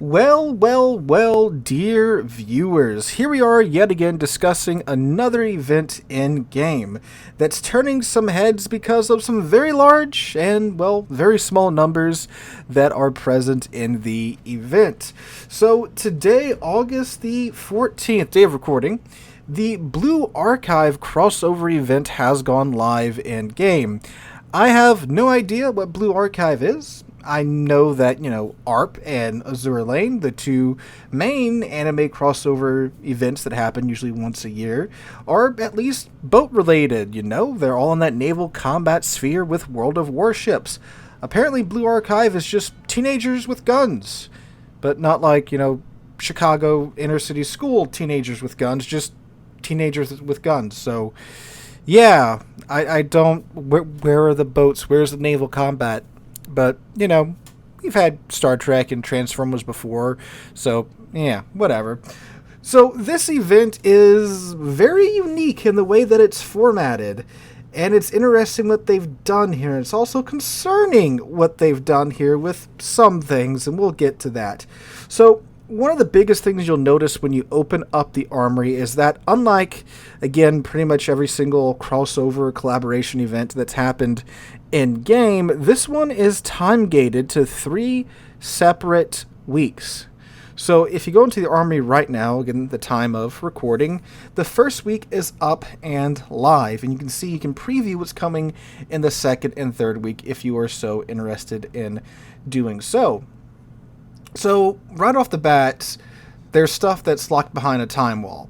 Well, dear viewers, here we are yet again discussing another event in game that's turning some heads because of some very large and, well, very small numbers that are present in the event. So today, August the 14th, day of recording, the Blue Archive crossover event has gone live in game. I have no idea what Blue Archive is. I know that, ARP and Azure Lane, the two main anime crossover events that happen usually once a year, are at least boat related, They're all in that naval combat sphere with World of Warships. Apparently, Blue Archive is just teenagers with guns. But not like, Chicago inner city school teenagers with guns, just teenagers with guns. So, yeah, I don't. Where are the boats? Where's the naval combat? But, we've had Star Trek and Transformers before, so, yeah, whatever. So, this event is very unique in the way that it's formatted, and it's interesting what they've done here. It's also concerning what they've done here with some things, and we'll get to that. So, one of the biggest things you'll notice when you open up the Armory is that, unlike, again, pretty much every single crossover collaboration event that's happened in game, this one is time gated to 3 separate weeks. So if you go into the Armory right now, again, the time of recording, the first week is up and live, and you can see, you can preview what's coming in the second and third week if you are so interested in doing so. So right off the bat, there's stuff that's locked behind a time wall.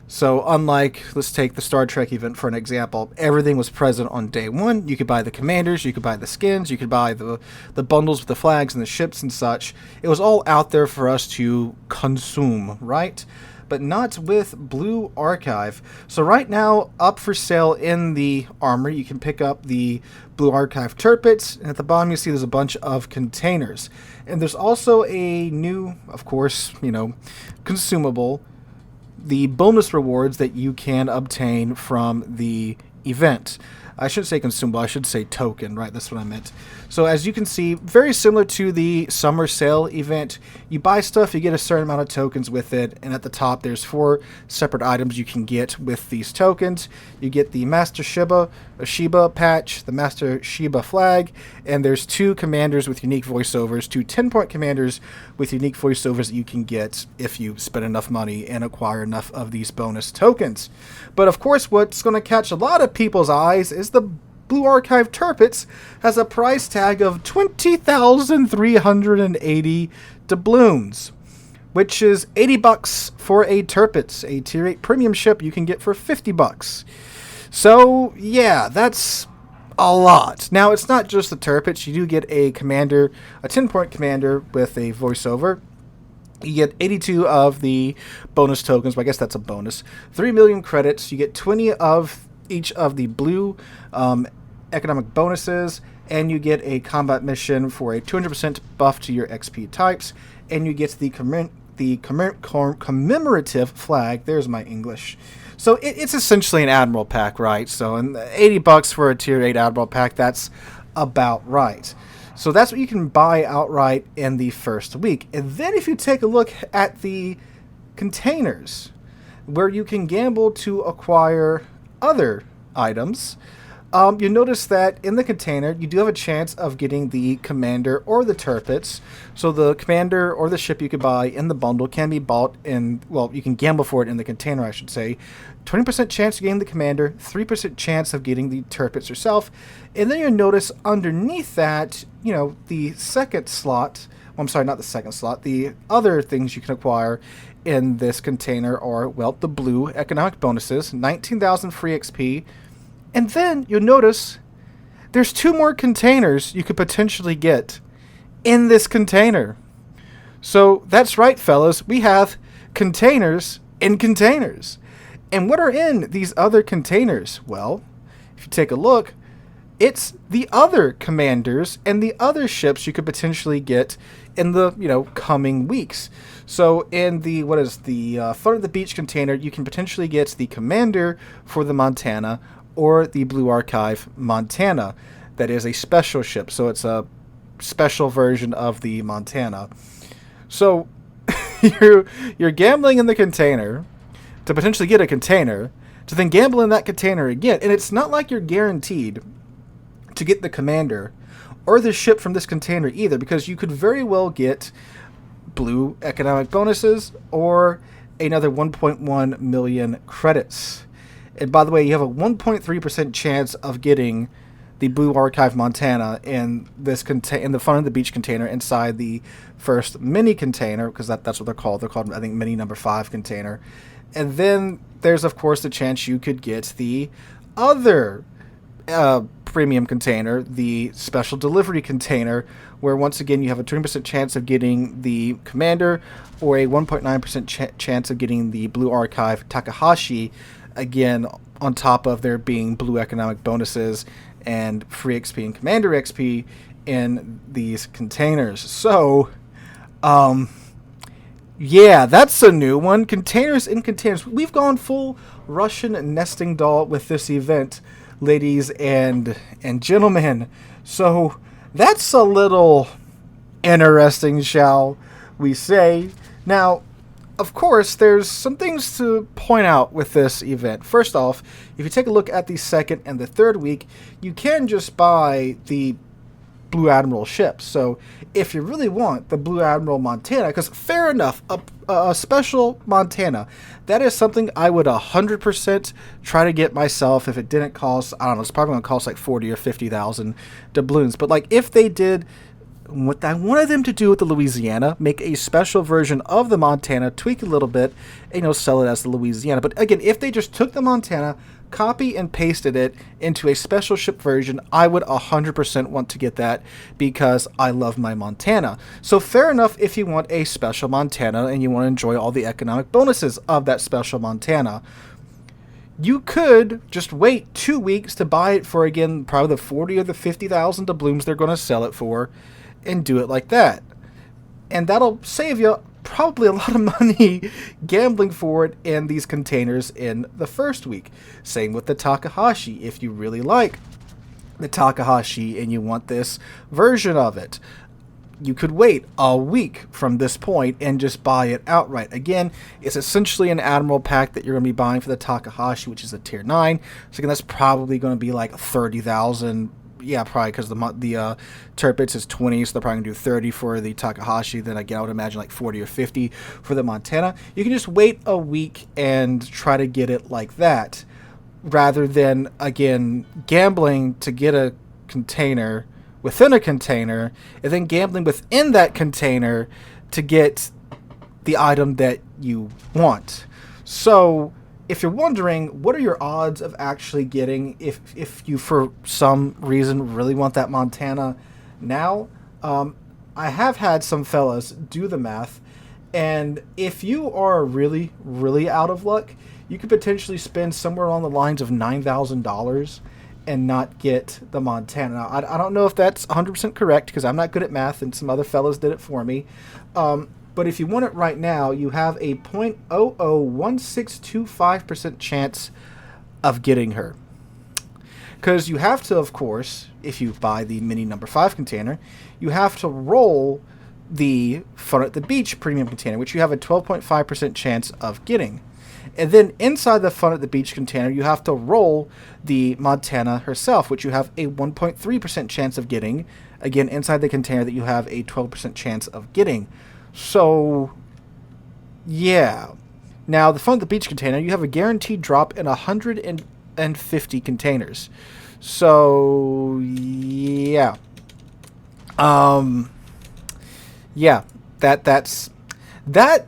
So unlike, let's take the Star Trek event for an example, everything was present on day one. You could buy the commanders, you could buy the skins, you could buy the bundles with the flags and the ships and such. It was all out there for us to consume, right? But not with Blue Archive. So right now, up for sale in the Armory, you can pick up the Blue Archive Turpits, and at the bottom you see there's a bunch of containers. And there's also a new, of course, consumable, the bonus rewards that you can obtain from the event. I shouldn't say consumable, I should say token, right? That's what I meant. So as you can see, very similar to the summer sale event, you buy stuff, you get a certain amount of tokens with it, and at the top there's 4 separate items you can get with these tokens. You get the Master Shiba patch, the Master Shiba flag, and there's 2 commanders with unique voiceovers, 2 10-point commanders with unique voiceovers that you can get if you spend enough money and acquire enough of these bonus tokens. But of course, what's going to catch a lot of people's eyes is the Blue Archive Turpits has a price tag of 20,380 doubloons, which is $80 for a Turpits, a tier 8 premium ship you can get for $50. So yeah, that's a lot. Now it's not just the Turpits, you do get a commander, a 10-point commander with a voiceover. You get 82 of the bonus tokens, but I guess that's a bonus. 3 million credits, you get 20 of each of the blue economic bonuses, and you get a combat mission for a 200% buff to your XP types, and you get the commemorative flag. There's my English. So it's essentially an Admiral pack, right? So and $80 for a tier 8 Admiral pack, that's about right. So that's what you can buy outright in the first week. And then if you take a look at the containers, where you can gamble to acquire other items, you notice that in the container, you do have a chance of getting the commander or the Turpits. So the commander or the ship you could buy in the bundle can be bought in, well, you can gamble for it in the container, I should say. 20% chance of getting the commander, 3% chance of getting the Turpits yourself. And then you'll notice underneath that, the second slot, well, I'm sorry, not the second slot, the other things you can acquire in this container are, well, the blue economic bonuses, 19,000 free XP. And then you'll notice there's 2 more containers you could potentially get in this container. So that's right, fellas. We have containers in containers. And what are in these other containers? Well, if you take a look, it's the other commanders and the other ships you could potentially get in the, coming weeks. So in the, front of the beach container, you can potentially get the commander for the Montana, or the Blue Archive Montana. That is a special ship, so it's a special version of the Montana. So you're gambling in the container to potentially get a container, to then gamble in that container again. And it's not like you're guaranteed to get the commander or the ship from this container either, because you could very well get blue economic bonuses or another 1.1 million credits. And by the way, you have a 1.3% chance of getting the Blue Archive Montana in this in the front of the beach container inside the first mini container, because that's what they're called. They're called, I think, mini number 5 container. And then there's, of course, the chance you could get the other premium container, the special delivery container, where once again you have a 20% chance of getting the commander or a 1.9% chance of getting the Blue Archive Takahashi, again on top of there being blue economic bonuses and free XP and commander XP in these containers. So yeah, that's a new one. Containers in containers. We've gone full Russian nesting doll with this event, ladies and gentlemen. So that's a little interesting, shall we say. Now, of course, there's some things to point out with this event. First off, if you take a look at the second and the third week, you can just buy the Blue Admiral ships. So if you really want the Blue Admiral Montana, because fair enough, a special Montana, that is something I would 100% try to get myself if it didn't cost, I don't know, it's probably going to cost like 40 or 50,000 doubloons. But like if they did what I wanted them to do with the Louisiana, make a special version of the Montana, tweak a little bit, and sell it as the Louisiana. But again, if they just took the Montana, copy and pasted it into a special ship version, I would 100% want to get that because I love my Montana. So fair enough if you want a special Montana and you want to enjoy all the economic bonuses of that special Montana. You could just wait 2 weeks to buy it for, again, probably the 40 or the 50,000 doubloons they're going to sell it for, and do it like that. And that'll save you probably a lot of money gambling for it in these containers in the first week. Same with the Takahashi. If you really like the Takahashi and you want this version of it, you could wait a week from this point and just buy it outright. Again, it's essentially an Admiral pack that you're going to be buying for the Takahashi, which is a tier 9. So again, that's probably going to be like 30,000. Yeah, probably, because the Tirpitz is 20, so they're probably going to do 30 for the Takahashi. Then again, I would imagine like 40 or 50 for the Montana. You can just wait a week and try to get it like that, rather than, again, gambling to get a container within a container, and then gambling within that container to get the item that you want. So if you're wondering, what are your odds of actually getting, if you for some reason really want that Montana now, I have had some fellas do the math, and if you are really, really out of luck, you could potentially spend somewhere along the lines of $9,000 and not get the Montana. Now, I don't know if that's 100% correct, because I'm not good at math, and some other fellas did it for me. But if you want it right now, you have a 0.001625% chance of getting her. Because you have to, of course, if you buy the mini number 5 container, you have to roll the Fun at the Beach premium container, which you have a 12.5% chance of getting. And then inside the Fun at the Beach container, you have to roll the Montana herself, which you have a 1.3% chance of getting. Again, inside the container that you have a 12% chance of getting. So, yeah. Now, the Fun at the Beach container, you have a guaranteed drop in 150 containers. So, yeah. Yeah, that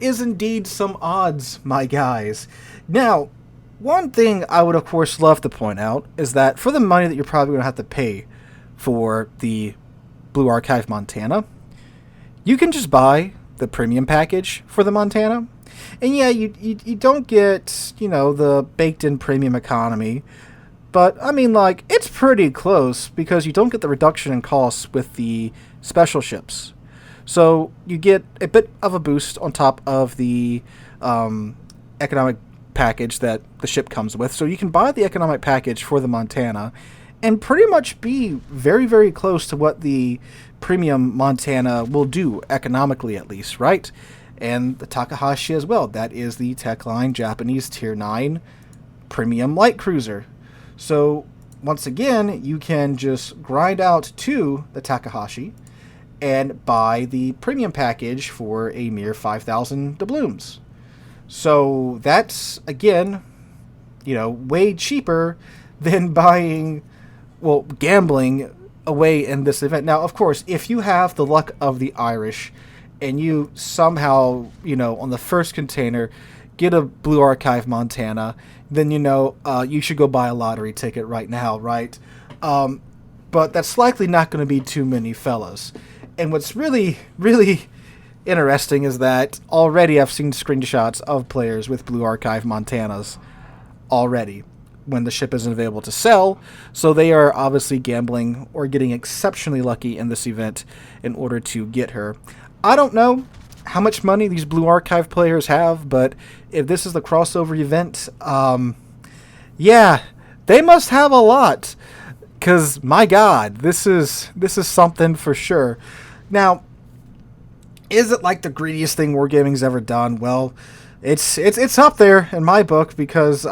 is indeed some odds, my guys. Now, one thing I would, of course, love to point out is that for the money that you're probably going to have to pay for the Blue Archive Montana, you can just buy the premium package for the Montana. And yeah, you don't get, the baked-in premium economy, but, I mean, like, it's pretty close, because you don't get the reduction in costs with the special ships. So you get a bit of a boost on top of the economic package that the ship comes with. So you can buy the economic package for the Montana and pretty much be very, very close to what the premium Montana will do, economically at least, right? And the Takahashi as well. That is the Techline Japanese Tier 9 premium light cruiser. So, once again, you can just grind out to the Takahashi and buy the premium package for a mere 5,000 doubloons. So, that's, again, way cheaper than buying, well, gambling away in this event. Now, of course, if you have the luck of the Irish and you somehow, on the first container, get a Blue Archive Montana, then you should go buy a lottery ticket right now, right? But that's likely not going to be too many fellas. And what's really, really interesting is that already I've seen screenshots of players with Blue Archive Montanas already when the ship isn't available to sell. So they are obviously gambling or getting exceptionally lucky in this event in order to get her. I don't know how much money these Blue Archive players have, but if this is the crossover event, yeah, they must have a lot. Because, my God, this is something for sure. Now, is it like the greediest thing Wargaming's ever done? Well, it's up there in my book because,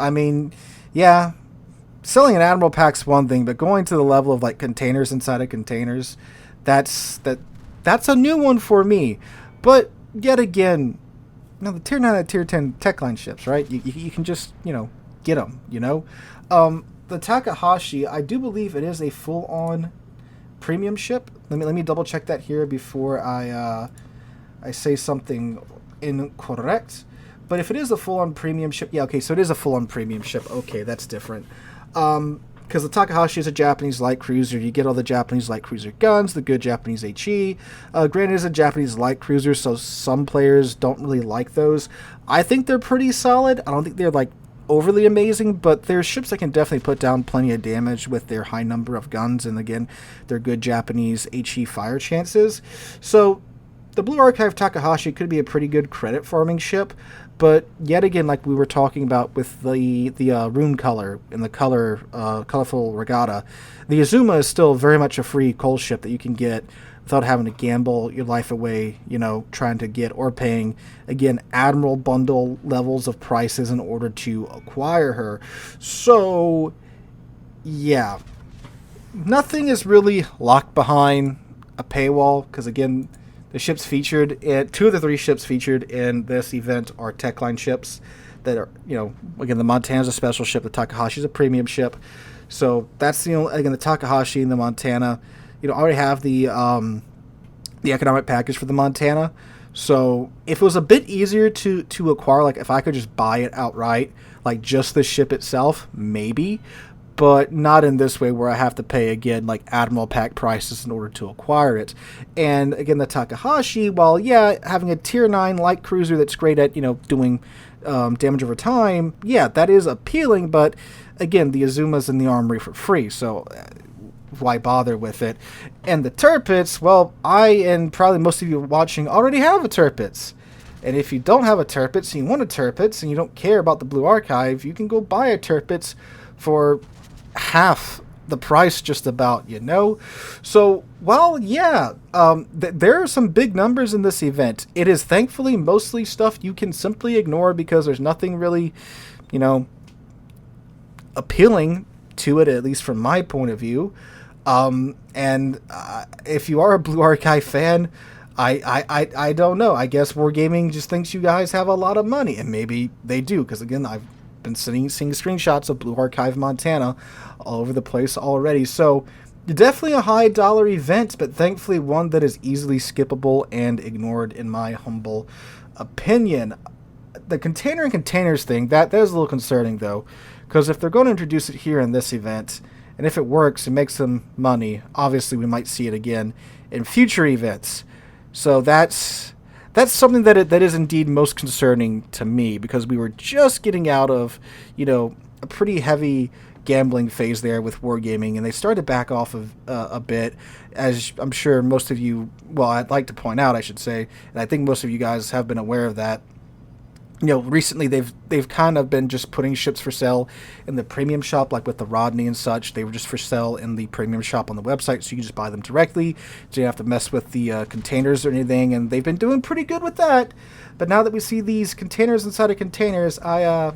yeah, selling an Admiral pack's one thing, but going to the level of like containers inside of containers, that's a new one for me. But yet again, the Tier 9 and Tier 10 Techline ships, right? You can just, get them, The Takahashi, I do believe it is a full-on premium ship. Let me double check that here before I say something incorrect. But if it is a full-on premium ship, yeah, okay, so it is a full-on premium ship. Okay, that's different. Because the Takahashi is a Japanese light cruiser. You get all the Japanese light cruiser guns, the good Japanese HE. Granted, it's a Japanese light cruiser, so some players don't really like those. I think they're pretty solid. I don't think they're, overly amazing, but they're ships that can definitely put down plenty of damage with their high number of guns, and again, their good Japanese HE fire chances. So, the Blue Archive Takahashi could be a pretty good credit farming ship, but yet again, like we were talking about with the rune color and the colorful regatta, the Azuma is still very much a free coal ship that you can get without having to gamble your life away, trying to get or paying, again, Admiral bundle levels of prices in order to acquire her. So, yeah, nothing is really locked behind a paywall because, again, the ships featured, two of the three ships featured in this event are Techline ships that are, again, the Montana's a special ship, the Takahashi's a premium ship. So that's again, the Takahashi and the Montana, already have the economic package for the Montana. So if it was a bit easier to acquire, like if I could just buy it outright, like just the ship itself, maybe. But not in this way where I have to pay, again, like Admiral pack prices in order to acquire it. And again, the Takahashi, while, yeah, having a Tier 9 light cruiser that's great at, doing damage over time, yeah, that is appealing. But again, the Azuma's in the Armory for free, so why bother with it? And the Tirpitz, well, I and probably most of you watching already have a Tirpitz. And if you don't have a Tirpitz and you want a Tirpitz and you don't care about the Blue Archive, you can go buy a Tirpitz for half the price just about, So, while, yeah, there are some big numbers in this event. It is thankfully mostly stuff you can simply ignore because there's nothing really, appealing to it, at least from my point of view. And if you are a Blue Archive fan, I don't know. I guess Wargaming just thinks you guys have a lot of money, and maybe they do, because again, I've been seeing screenshots of Blue Archive Montana all over the place already. So definitely a high dollar event, but thankfully one that is easily skippable and ignored in my humble opinion. The container and containers thing, that is a little concerning though, because if they're going to introduce it here in this event, and if it works and makes them money, obviously we might see it again in future events. So that's something that is indeed most concerning to me, because we were just getting out of, a pretty heavy gambling phase there with Wargaming, and they started to back off of a bit, as I'm sure most of you, well, I'd like to point out, I should say, and I think most of you guys have been aware of that. recently they've kind of been just putting ships for sale in the premium shop, like with the Rodney and such. They were just for sale in the premium shop on the website, so you can just buy them directly. So you don't have to mess with the containers or anything, and they've been doing pretty good with that. But now that we see these containers inside of containers, I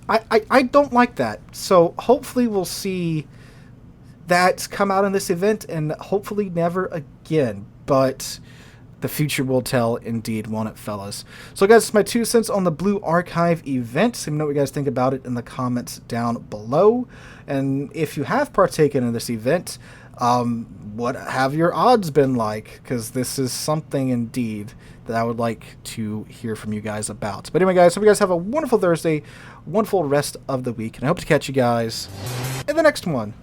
don't like that. So hopefully we'll see that come out in this event, and hopefully never again. But the future will tell, indeed, won't it, fellas? So, guys, it's my 2 cents on the Blue Archive event. Let me know what you guys think about it in the comments down below. And if you have partaken in this event, what have your odds been like? Because this is something, indeed, that I would like to hear from you guys about. But anyway, guys, hope you guys have a wonderful Thursday, wonderful rest of the week, and I hope to catch you guys in the next one.